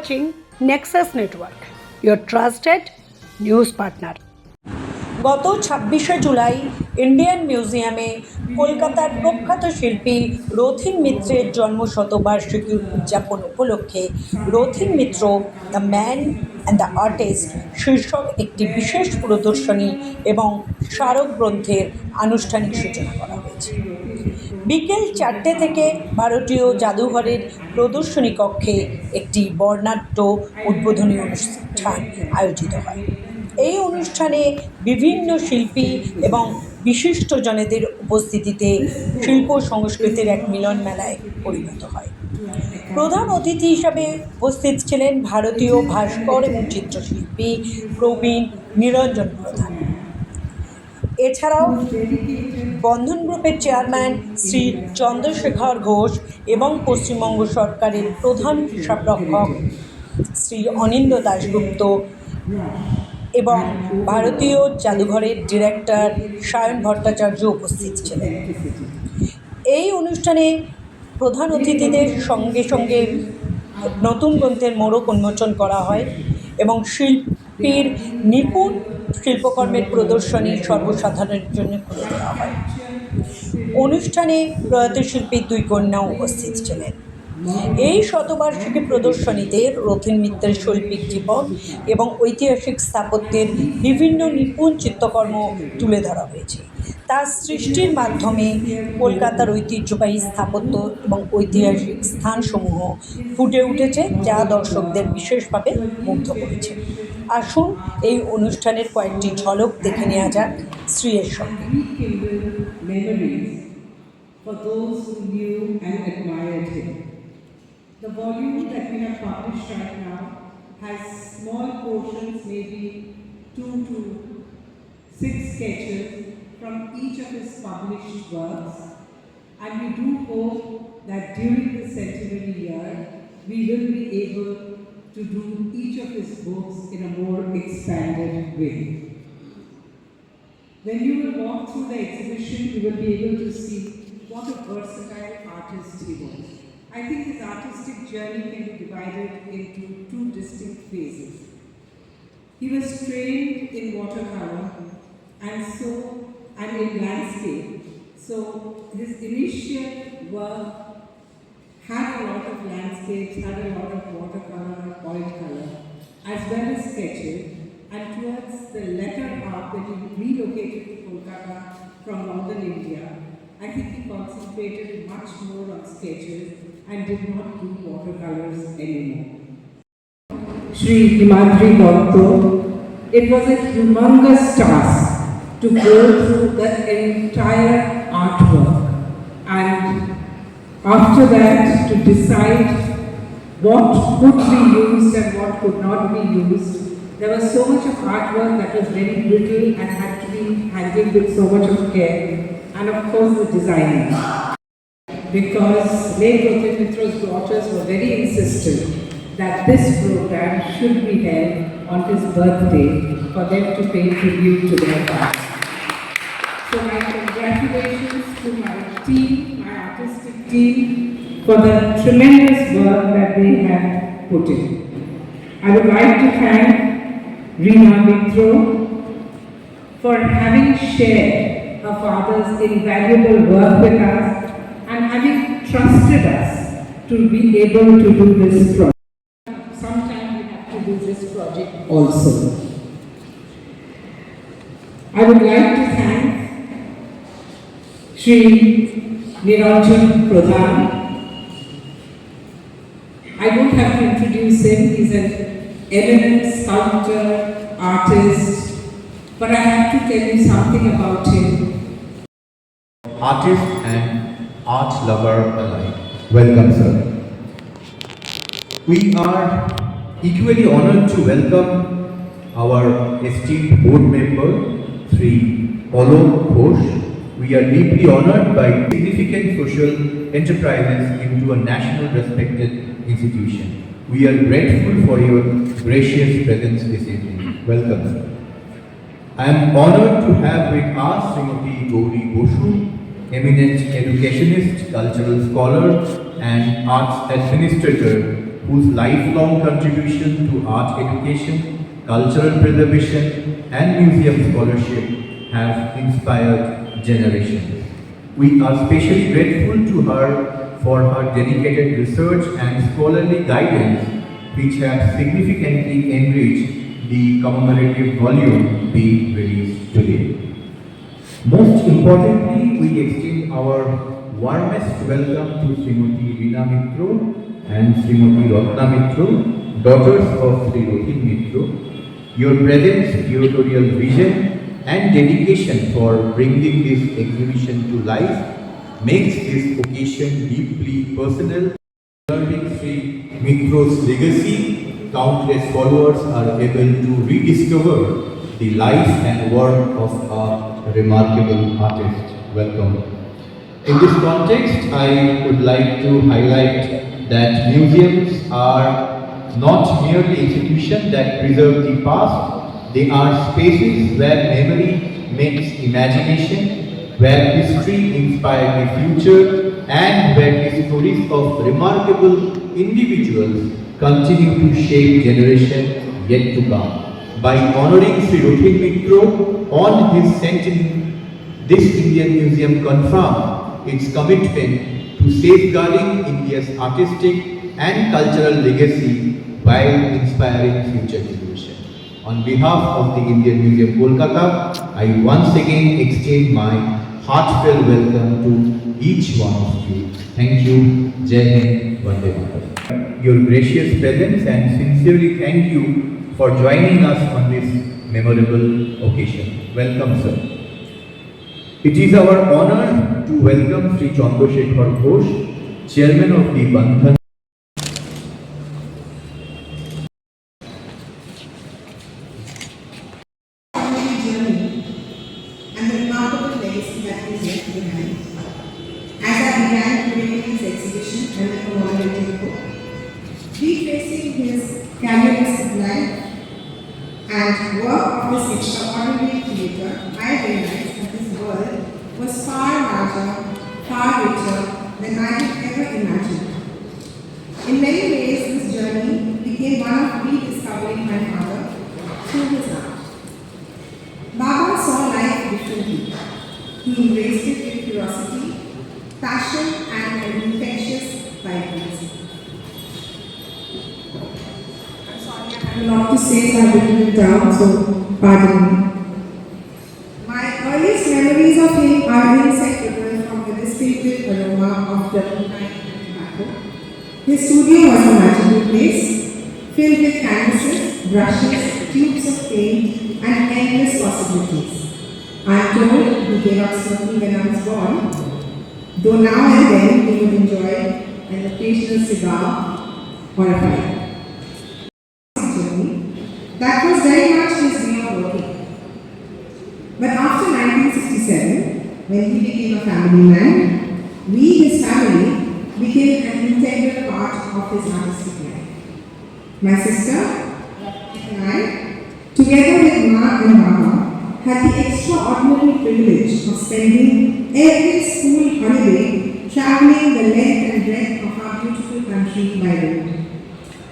watching Nexus Network, your trusted news partner. গত ২৬শে July Indian মিউজিয়ামে কলকাতার প্রখ্যাত শিল্পী রথীন মিত্রের জন্মশতবার্ষিকী উদযাপন উপলক্ষে Rathin Mitra the man and the artist শীর্ষক একটি বিশেষ প্রদর্শনী এবং স্মারক গ্রন্থের আনুষ্ঠানিক সূচনা করা হয়েছে। বিকেল ৪টে থেকে ভারতীয় জাদুঘরের প্রদর্শনী কক্ষে একটি বর্ণাঢ্য উদ্বোধনী অনুষ্ঠান আয়োজিত হয়। এই অনুষ্ঠানে বিভিন্ন শিল্পী এবং বিশিষ্টজনেদের উপস্থিতিতে শিল্প সংস্কৃতির এক মিলন মেলায় পরিণত হয়। প্রধান অতিথি হিসাবে উপস্থিত ছিলেন ভারতীয় ভাস্কর এবং চিত্রশিল্পী প্রবীণ নিরঞ্জন প্রধান। এছাড়াও বন্ধন গ্রুপের চেয়ারম্যান শ্রী চন্দ্রশেখর ঘোষ এবং পশ্চিমবঙ্গ সরকারের প্রধান হিসাবরক্ষক শ্রী অনিন্দ্য দাশগুপ্ত এবং ভারতীয় জাদুঘরের ডিরেক্টর সায়ন ভট্টাচার্য উপস্থিত ছিলেন। এই অনুষ্ঠানে প্রধান অতিথিদের সঙ্গে সঙ্গে নতুন গ্রন্থের মোড়ক উন্মোচন করা হয় এবং শিল্পীর নিপুণ শিল্পকর্মের প্রদর্শনী সর্বসাধারণের জন্য খুলে দেওয়া হয়। অনুষ্ঠানে প্রয়াত শিল্পীর দুই কন্যাও উপস্থিত ছিলেন। এই শতবার্ষিকী প্রদর্শনীতে রথীন মিত্রের শৈল্পিক জীবন এবং ঐতিহাসিক স্থাপত্যের বিভিন্ন নিপুণ চিত্রকর্ম তুলে ধরা হয়েছে। তার সৃষ্টির মাধ্যমে কলকাতার ঐতিহ্যবাহী স্থাপত্য এবং ঐতিহাসিক স্থানসমূহ ফুটে উঠেছে, যা দর্শকদের বিশেষভাবে মুগ্ধ করেছে। আসুন এই অনুষ্ঠানের কয়েকটি ঝলক দেখে নেওয়া যাক শ্রীয়ের সঙ্গে। The volume that we have published right now has small portions, maybe 2 to 6 sketches from each of his published works, and we do hope that during the centenary year we will be able to do each of his books in a more expanded way. When you will walk through the exhibition, you will be able to see what a versatile artist he was. I think his artistic journey can be divided into two distinct phases. He was trained in watercolor and in landscape. So his initial work had a lot of landscapes, had a lot of watercolor and oil color, as well as sketches. And towards the latter half, when he relocated to Kolkata from northern India, I think he concentrated much more on sketches and did not do watercolors anymore. Shri Himadri Datta, it was a humongous task to go through the entire artwork, and after that to decide what could be used and what could not be used. There was so much of artwork that was very brittle and had to be handled with so much of care, and of course the designing. Because late Rothin Mitra's daughters were very insistent that this program should be held on his birthday for them to pay tribute to their past. So my congratulations to my team, my artistic team, for the tremendous work that they have put in. I would like to thank Reena Mitra for having shared her father's invaluable work with us and having trusted us to be able to do this project. Sometime we have to do this project also. I would like to thank Shri Niranjan Pradhan. I don't have to introduce him, he's an eminent sculptor, artist, but I have to tell you something about him. Artist and art lover alike. Welcome, sir. We are equally honored to welcome our esteemed board member, Sri Alok Ghosh. We are deeply honored by significant social enterprises into a national respected institution. We are grateful for your gracious presence this evening. Welcome, sir. I am honored to have with us Srimati Gauri Boshu, eminent educationist, cultural scholar and arts administrator, whose lifelong contribution to art education, cultural preservation, and museum scholarship have inspired generations. We are especially grateful to her for her dedicated research and scholarly guidance, which have significantly enriched the commemorative volume being released today. Most importantly, we extend our warmest welcome to Srimati Reena Mitro and Srimati Ratna Mitro, daughters of Sri Rothin Mitro. Your presence, curatorial vision and dedication for bringing this exhibition to life makes this occasion deeply personal. Preserving Sri Mitro's legacy, countless followers are able to rediscover the life and work of a remarkable artist. Welcome. In this context, I would like to highlight that museums are not merely institutions that preserve the past, they are spaces where memory meets imagination, where history inspires the future, and where the stories of remarkable individuals continue to shape generations yet to come. By honoring Sri Rothin Mitro on his centenary, this Indian Museum confirms its commitment to safeguarding India's artistic and cultural legacy while inspiring future generations. On behalf of the Indian Museum Kolkata, I once again extend my heartfelt welcome to each one of you. Thank you. Jai Hind, Vande Mataram. Your gracious presence and sincerely thank you for joining us on this memorable occasion. Welcome, sir. It is our honor to welcome Sri Chandrasekhar Ghosh, Chairman of the Bandhan journey and the remarkable legacy that is left behind. As I began curating this exhibition and the commemorative book, retracing his careeristic life and work of this extraordinary creator, I realized that his world was far larger, far richer than I had ever imagined. In many ways, this journey became one of rediscovering my father through his art. Baba saw life differently. He embraced it with curiosity, passion, and an infectious vibrancy. I'm sorry, I have a lot to say, so I've written it down, so pardon me. My earliest memories of him are inseparable from the distinctive aroma of turpentine and tobacco. His studio was a magical place, filled with canvases, brushes, tubes of paint, and endless possibilities. I am told he gave up smoking when I was born, though now and then he would enjoy an occasional cigar or a pipe. That was very much his way of working. But after 1967, when he became a family man, we, his family, became an integral part of his artistic life. My sister and I, together with Ma and Baba, had the extraordinary privilege of spending every school holiday traveling the length and breadth of our beautiful country by road.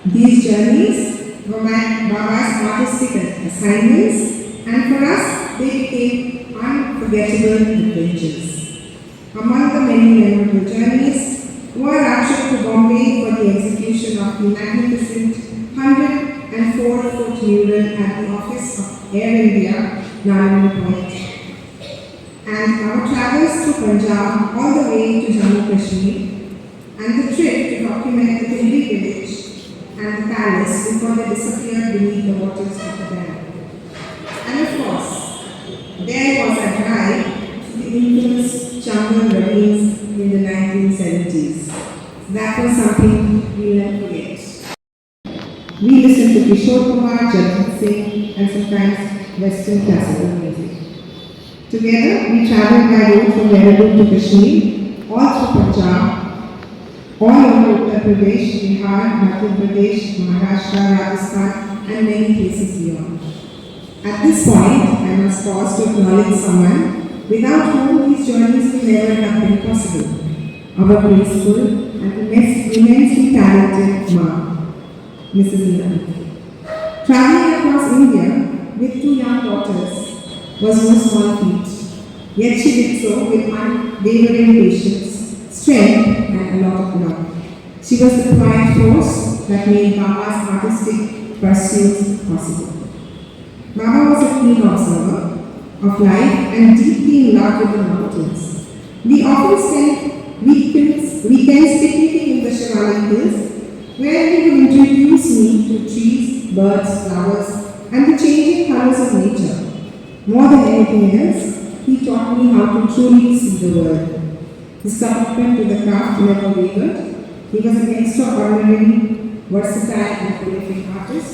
These journeys were my Baba's artistic assignments, and for us, they became unforgettable adventures. Among the many memorable journeys were our trip to Bombay for the execution of the magnificent 104-foot mural at the office of Air India, Narendra Point, and our travels to Punjab all the way to Jammu Kashmir, and the trip to document the Dihli village and the palace before they disappeared beneath the waters of the dam. And of course, there was a drive to the infamous Chambal ravines in the 1970s. That was something we will never forget. We listened to Kishore Kumar, Jagjit Singh, and sometimes Western classical music. Together, we traveled by road from Dehradun to Kashmir, all through Punjab, all over Uttar Pradesh, Bihar, Madhya Pradesh, Maharashtra, Rajasthan, and many places beyond. At this point, I must pause to acknowledge someone without whom these journeys will never have been possible. Our graceful and immensely talented Ma. Mrs. Neelam. Traveling across India with two young daughters was no small feat, yet she did so with unwavering patience, strength, and a lot of love. She was the quiet force that made Baba's artistic pursuits possible. Baba was a keen observer of life and deeply in love with the mountains. We often spent weekends picnicking in the Shivalik Hills, where he would introduce me to trees, birds, flowers, and the changing colors of nature. More than anything else, he taught me how to truly see the world. His commitment to the craft never wavered. He was an extraordinary, versatile, and prolific artist.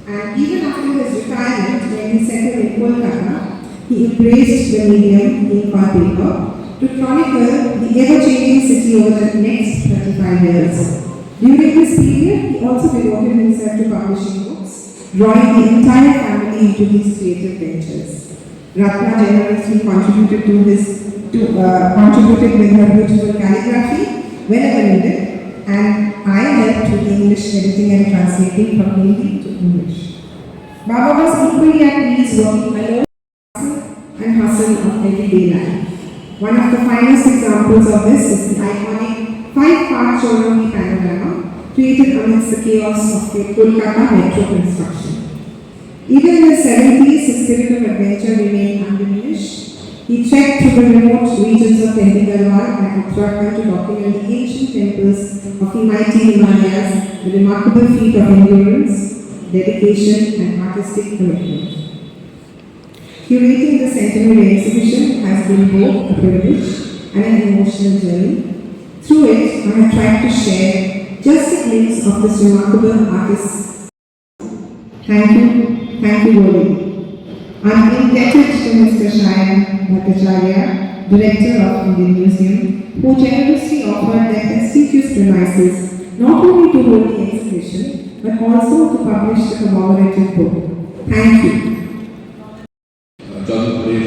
And even after his retirement, when he settled in Kolkata, he embraced the medium ink on paper to chronicle the ever-changing city over the next 35 years. During this period, he also devoted himself to publishing books, drawing the entire family into these creative ventures. Ratna generously contributed contributed with her beautiful calligraphy whenever needed, and I helped with English editing and translating from Hindi to English. Baba was equally at ease working alone and hustle of everyday life. One of the finest examples of this is the iconic 5-part Chorangi panorama created amidst the chaos of the Kolkata metro construction. Even in his 70s, his spirit of adventure remained undiminished. He trekked through the remote regions of Tendigarwal and Uttarakhand to document the ancient temples of the mighty Himalayas, the remarkable feat of endurance, dedication, and artistic commitment. Curating the centenary exhibition has been both a privilege and an emotional journey. Through it, I have tried to share just a glimpse of this remarkable artist. Thank you, Goli. I am indebted to Mr. Shayan Bhattacharya, Director of Indian Museum, who generously offered their prestigious premises not only to hold the exhibition, but also to publish the commemorative book. Thank you. জাদুঘরের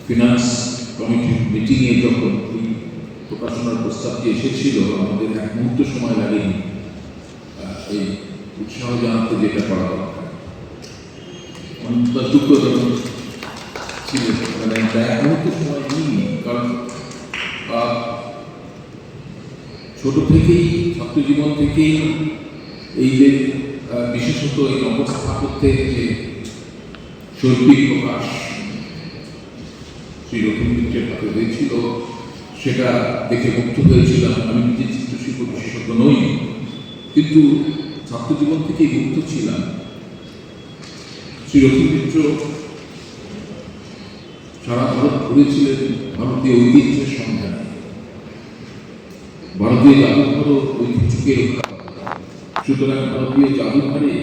finance কমিটির মিটিংয়ে যখন এই প্রকাশনার প্রস্তাবটি এসেছিল, আমাদের এক মুহূর্ত সময় লাগেনি এই উৎসাহ জানাতে যেটা করা দরকার। দুঃখজনক ছিল, মানে এক মুহূর্ত সময় নিই, কারণ ছোট থেকেই ছাত্রজীবন থেকেই এই যে বিশেষত এই নগর স্থাপত্যের যে শৈল্পিক প্রকাশ শ্রী রথীন মিত্রের হাতে হয়েছিল, সেটা দেখে মুগ্ধ হয়েছিলাম। আমি নিজে চিত্রশিল্প বিশেষজ্ঞ নই, কিন্তু ছাত্রজীবন থেকেই মুগ্ধ ছিলাম। শ্রী রথীন মিত্র সারা ভারত ঘুরেছিলেন ভারতীয় ঐতিহ্যের সন্ধানে। ভারতীয় জাদুঘরও ঐতিহ্যকে রক্ষা করে। সুতরাং ভারতীয় জাদুঘরে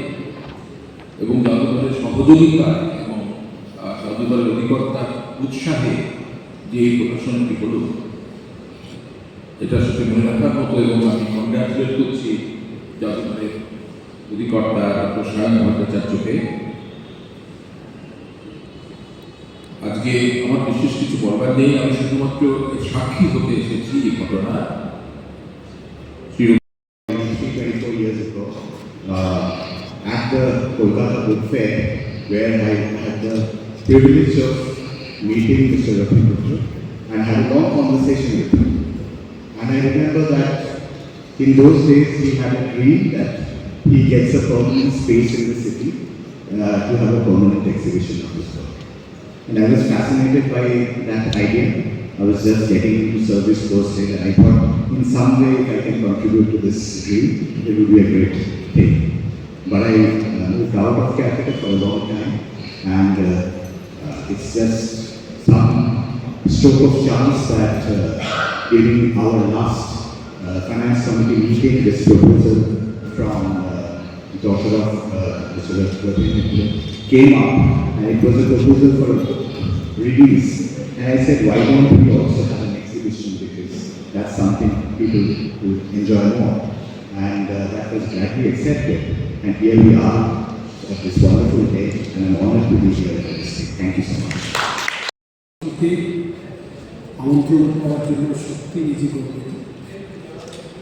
এবং জাদুঘরের সহযোগিতা এবং জাদুঘরের অধিকর্তার উৎসাহে যে এই প্রকাশনটি হল, এটা সাথে মনে রাখার মতো। এবং আমি কংগ্রাচুলেট করছি জাদুঘরের অধিকর্তা ডক্টর সায়ন ভট্টাচার্যকে। আজকে আমার বিশেষ কিছু বলবার নেই, আমি শুধুমাত্র সাক্ষী হতে এসেছি এই ঘটনা। 24 years ago at the Kolkata Book Fair, where I had the privilege of meeting Mr. Rafik Mitra and had a long conversation with him. And I remember that in those days he had a dream that he gets a permanent space in the city to have a permanent exhibition of his work. And I was fascinated by that idea. I was just getting into service first aid, and I thought in some way if I can contribute to this dream, it would be a great thing. But I moved out of Calcutta for a long time, and it's just some stroke of chance that during our last finance committee meeting, this proposal from the daughter of Mr. Rafik came up, and it was a proposal for a book release. And I said, why don't we also have an exhibition, because that's something people would enjoy more. And that was gladly accepted. And here we are at this wonderful day, and I'm honored to be here at this day. Thank you so much. আমন্ত্রণ করার জন্য সত্যি নিজে গর্বিত।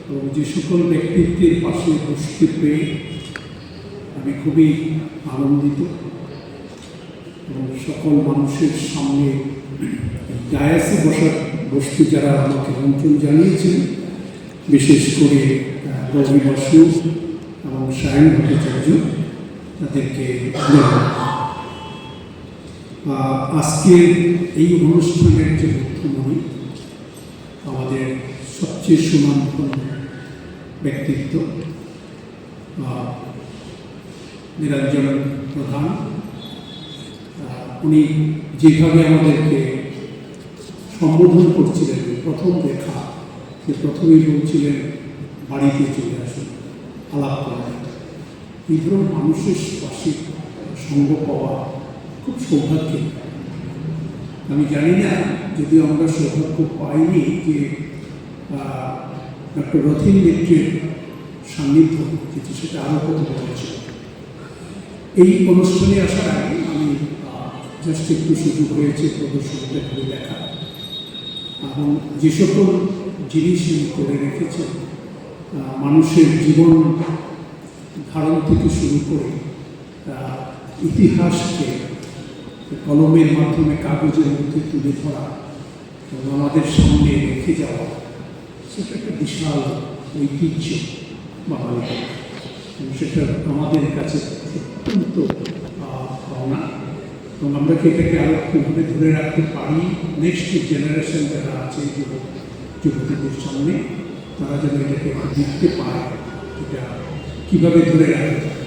এবং যে সকল ব্যক্তিত্বের পাশে বসতে পেরে আমি খুবই আনন্দিত এবং সকল মানুষের সামনে ডায়াসে বসতে যারা আমাকে আমন্ত্রণ জানিয়েছেন, বিশেষ করে রবি বসু এবং সায়ন ভট্টাচার্য, তাদেরকে ধন্যবাদ। আজকের এই অনুষ্ঠানের যে মুখ্যমণি, আমাদের সবচেয়ে সুনামধন্য ব্যক্তিত্ব নিরঞ্জন প্রধান, উনি যেভাবে আমাদেরকে সম্বোধন করছিলেন, প্রথম দেখা সে প্রথমেই বলছিলেন বাড়িতে চলে আসুন, আলাপ করা। এই ধরনের মানুষের পাশে সঙ্গ পাওয়া খুব সৌভাগ্যের। আমি জানি না, যদি আমরা সৌভাগ্য পাইনি যে ডক্টর রথীন মিত্রের সান্নিধ্য কিন্তু সেটা আরও কত বলেছে। এই অনুষ্ঠানে আসার আগে আমি জাস্ট একটু সুযোগ হয়েছে প্রদর্শনীটা ঘুরে দেখা এবং যে সকল জিনিস করে রেখেছেন, মানুষের জীবন ধারণ থেকে শুরু করে ইতিহাসকে কলমের মাধ্যমে কাগজের মধ্যে তুলে ধরা এবং আমাদের সামনে রেখে যাওয়া, সেটা একটা বিশাল ঐতিহ্য বাঙালি, সেটা আমাদের কাছে অত্যন্ত পাওনা এবং আমরা কি এটাকে আরও কীভাবে ধরে রাখতে পারি, নেক্সট জেনারেশন যারা আছে যুবতীদের সামনে, তারা যেন এটাকে দেখতে পায়, এটা কীভাবে ধরে রাখতে পারে।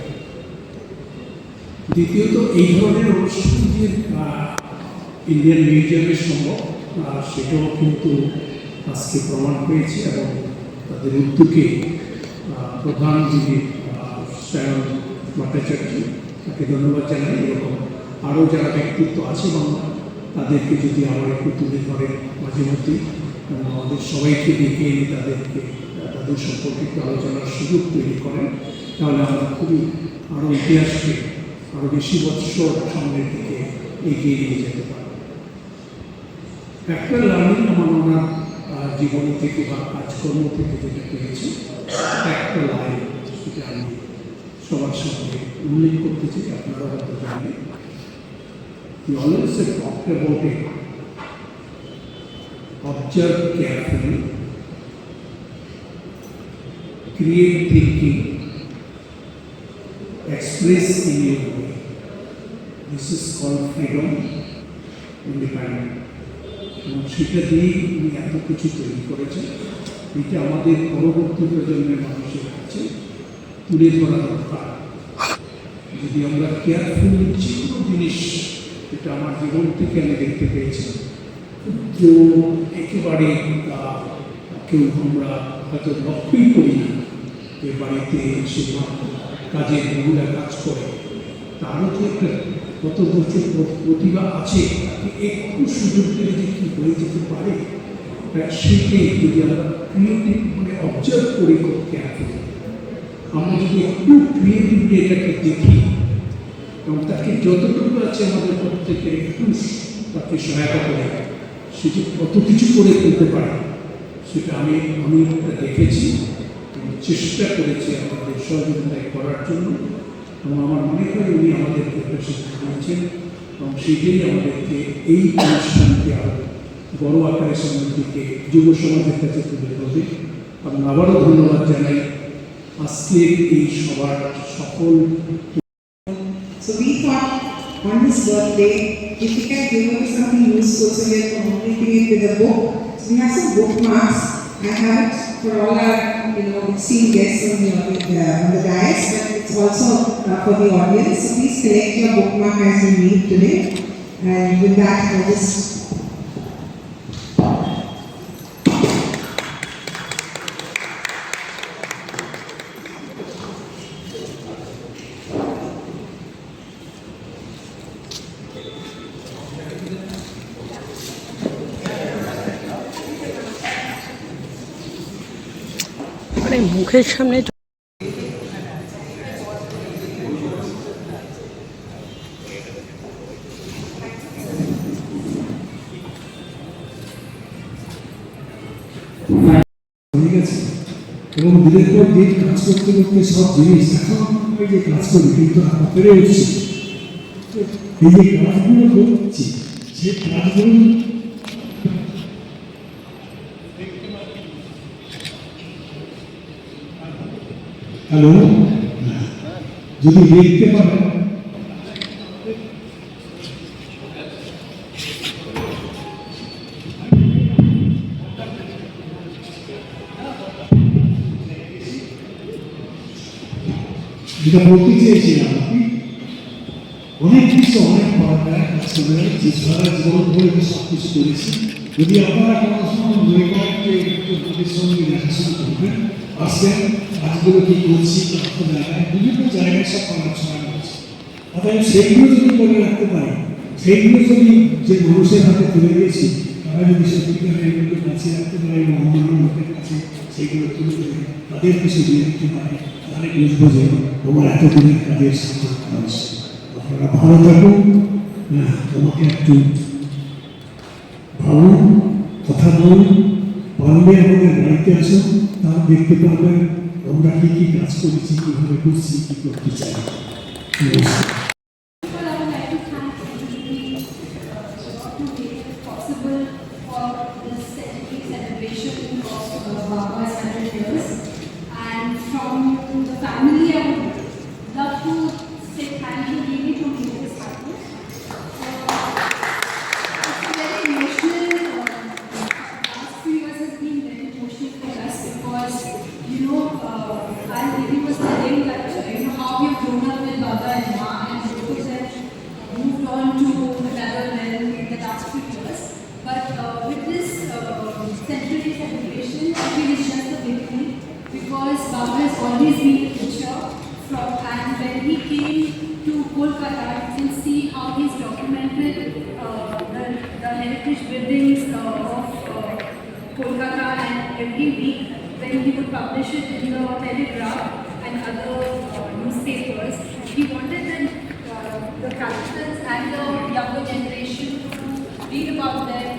দ্বিতীয়ত, এই ধরনের অনুষ্ঠান যে ইন্ডিয়ান মিউজিয়ামের সম্ভব, সেটাও কিন্তু আজকে প্রমাণ পেয়েছে এবং তাদের উদ্যোগে প্রধান যিনি সায়ন ভট্টাচার্য, তাকে ধন্যবাদ জানাই। এরকম আরও যারা ব্যক্তিত্ব আছে বাংলা, তাদেরকে যদি আবার একটু তুলে ধরে মাঝে মধ্যে এবং আমাদের সবাইকে ডেকে এনে তাদের সম্পর্কে একটু আলোচনার সুযোগ তৈরি করেন, তাহলে আমরা খুবই আরও ইতিহাসকে আরও বেশি বৎসর সামনের দিকে এগিয়ে নিয়ে যেতে পারি। একটা লার্নিং আমার ওনার জীবন থেকে বা কাজকর্ম থেকে যেটা পেয়েছি, একটা লাইন, সেটা আমি সবার সামনে উল্লেখ করতে চাই, আপনারা হয়তো জানেন। He always talked about it. Observe carefully, create thinking, express in your way. This is called freedom, independence. এবং সেটা দিয়েই উনি এত কিছু তৈরি করেছেন। এটা আমাদের পরবর্তী প্রজন্মের মানুষের কাছে তুলে ধরা দরকার। যদি আমরা কেয়ারফুলি যে কোনো জিনিস, এটা আমার জীবন থেকে আমি দেখতে পেয়েছি, ক্ষুদ্র একেবারে কেউ আমরা হয়তো লক্ষ্যই করি না যে বাড়িতে এসে কাজের মহিলা কাজ করে, তারও তো একটা কত বছর প্রতিভা আছে, তাকে একটু সুযোগ পেলে যে কী হয়ে যেতে পারে, সেটাই যদি আমরা ক্রিয়েটিভ মানে অবজার্ভ করি করতে আসি, আমরা যদি একটু ক্রিয়েটিভলি এটাকে দেখি এবং তাকে যতটুকু আছে আমাদের প্রত্যেকে একটু তাকে সহায়তা করে, সে যে কত কিছু করে তুলতে পারে, সেটা আমি দেখেছি এবং চেষ্টা করেছি আমাদের সহযোগিতায় করার জন্য। এবং আমার মনে হয় উনি আমাদেরকে একটা শিক্ষা দিয়েছেন এবং সেটাই আমাদেরকে এই অনুষ্ঠানকে আরও বড় আকারের সামনের দিকে যুব সমাজের কাছে তুলে ধরবে। এবং আবারও ধন্যবাদ জানাই আজকের এই সবার সকল। So we thought on his birthday, if we can give him something useful, so we are commemorating it with a book. So we have some bookmarks. I have it for all our, esteemed guests on the dais, but it's also for the audience. So please collect your bookmark as we meet today. And with that, I just মানে মুখের সামনে ঠিক আছে। এবং দিনের পর দিন কাজ করতে করতে সব জিনিস এখন আমরা যে কাজ করি কিন্তু আমরা পেরে উঠছি। এই যে কাজগুলো করছি সেই কাজগুলো হ্যালো, যদি দেখতে পারেন যেটা বলতে চেয়েছিলাম আপনি অনেক কিছু অনেক পড়াশোনায় কাজ করে সারা জীবন ধরে সব কিছু করেছি। যদি আপনারা কোনো সময় মনে করেন যে একটু সঙ্গে দেখাশোনা করবেন, আসবেন, কাজগুলো কি করছি জায়গায় বিভিন্ন জায়গায় সব পড়াশোনা করছি। অতএব সেইগুলো যদি করে রাখতে পারি, সেইগুলো যদি যে মানুষের হাতে তুলে দিয়েছি তারা যদি সত্যিকারের এগুলো কাছে রাখতে পারে এবং অন্যান্য লোকের কাছে সেইগুলো তুলে দেবে, তাদের কিছু দিয়ে দিতে পারে, তাহলে বুঝবো যে আমার এতদিনের কাজের সার্থক কাজ। আপনারা ভালো থাকুন, তোমাকে একটু ভালো কথা বলুন, পারলে আমাদের বাড়িতে আসুন, তারা দেখতে পারবেন আমরা কী কী কাজ করেছি, কীভাবে করছি, কী করতে চাই। নমস্কার। Well, I would like to thank everybody to make it possible for this centenary celebration of Baba's 100 years. And from the family, I would love to say thank you really to make this happen. It's a very emotional, last few years has been very emotional for us because, while Devi was telling that, how we have grown up with Baba and Ma and both of them moved on to another realm in the last few years. But with this centenary celebration, I feel it's just the beginning because Baba has always been a teacher and when he came to Kolkata, you can see how he's documented the heritage buildings of Kolkata, and every week when he would publish it in the Telegraph and other newspapers, he wanted the capitals and the younger generation to read about them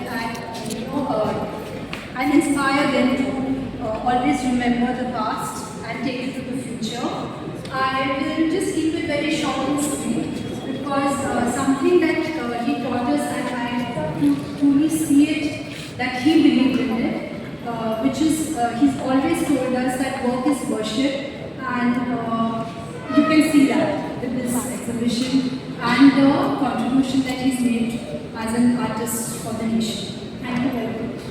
and inspire them to always remember the past and take it to the future. I will just keep it very short and sweet because something that he taught us, and I truly see it, that he believed in it, which is he's always told us that work is worship, and you can see that with this exhibition and the contribution that he's made as an artist for the nation. Thank you very much.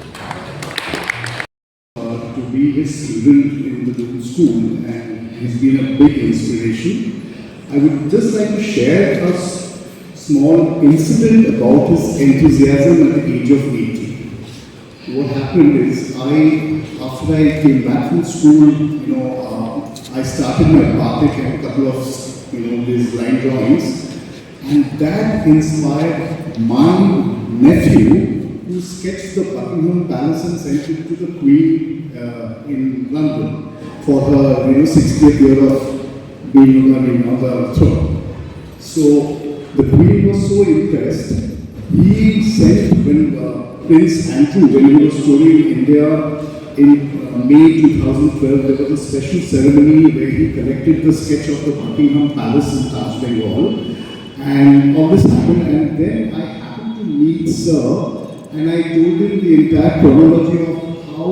To be his student in the local school, and he's been a big inspiration. I would just like to share a small incident about his enthusiasm at the age of 80. What happened is, after I came back from school, I started my Batik and a couple of, these line drawings, and that inspired my nephew, who sketched the Buckingham Palace and sent it to the Queen in London for her 60th year of being on the throne. So the Queen was so impressed, he sent Prince Andrew, when he was touring India in May 2012, there was a special ceremony where he collected the sketch of the Buckingham Palace in Taj Bengal, and all this happened, and then I happened to meet Sir, and I told him the entire chronology of how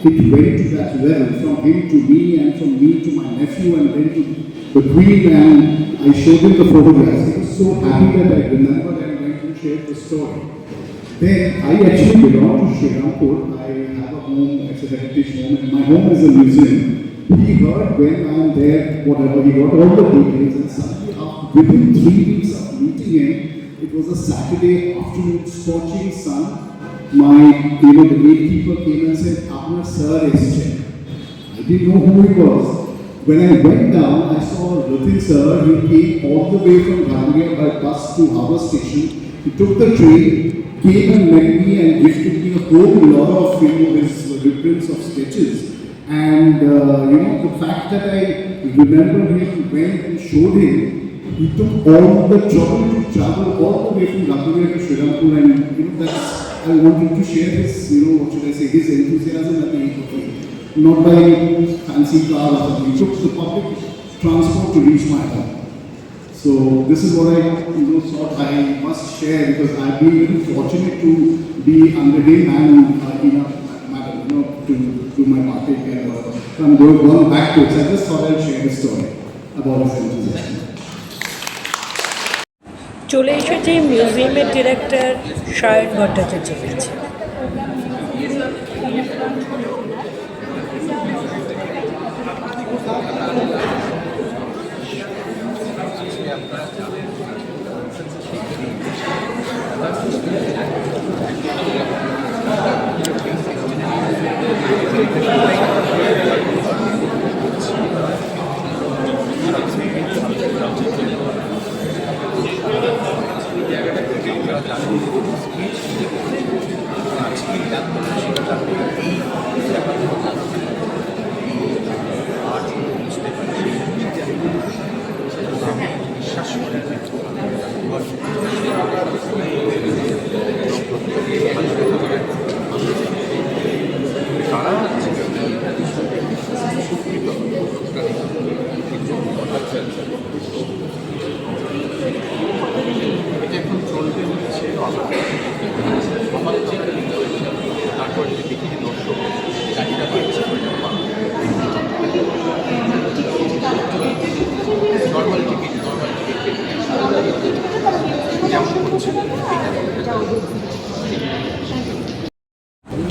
it went to that level, from him to me, and from me to my nephew, and then to the Queen, and I showed him the photographs. He was so happy that I remembered and went and shared the story. Then I actually belong to Sri Rampur. I have a home, it's a heritage home, and my home is a museum. He heard when I am there, whatever, he got all the details, and suddenly within 3 weeks of meeting him, it was a Saturday afternoon, scorching sun. The gatekeeper came and said, "Apna sir is here." I didn't know who he was. When I went down, I saw Ratin sir. He came all the way from Gandhia by bus to Harbour Station. He took the train, came and met me and gifted me a whole lot of his reprints of sketches. And the fact that I remembered him, went and showed him, he took all the trouble to travel all the way from Gandhia to Sri Rampur, and that's, I wanted to share his, his enthusiasm at the age of 8. not by fancy car or something. We took the public transport to reach my home. So this is what I thought I must share, because I've been very fortunate to be under him and to do my market and I'm going back to it. So I just thought I'd share the story about his enthusiasm. চলে এসেছে মিউজিয়ামের director Sayan ভট্টাচার্যের কাছে।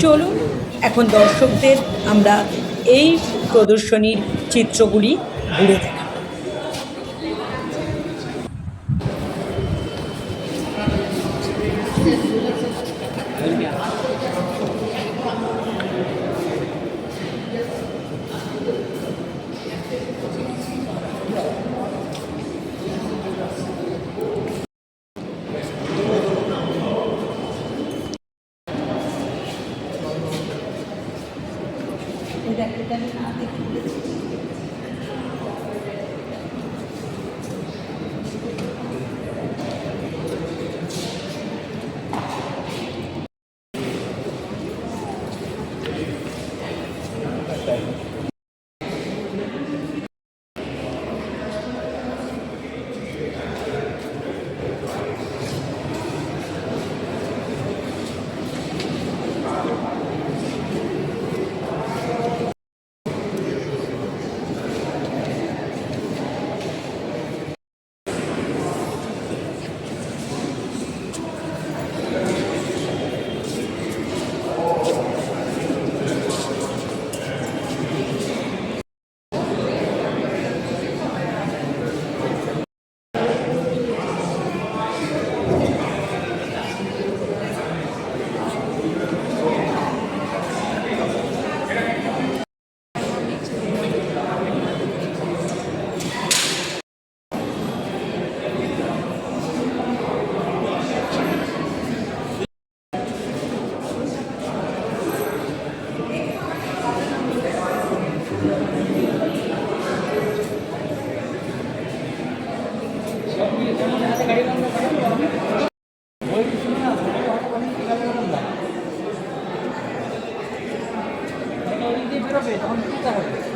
চলুন এখন দর্শকদের আমরা এই প্রদর্শনীর চিত্রগুলি ঘুরে দেখাই। তখন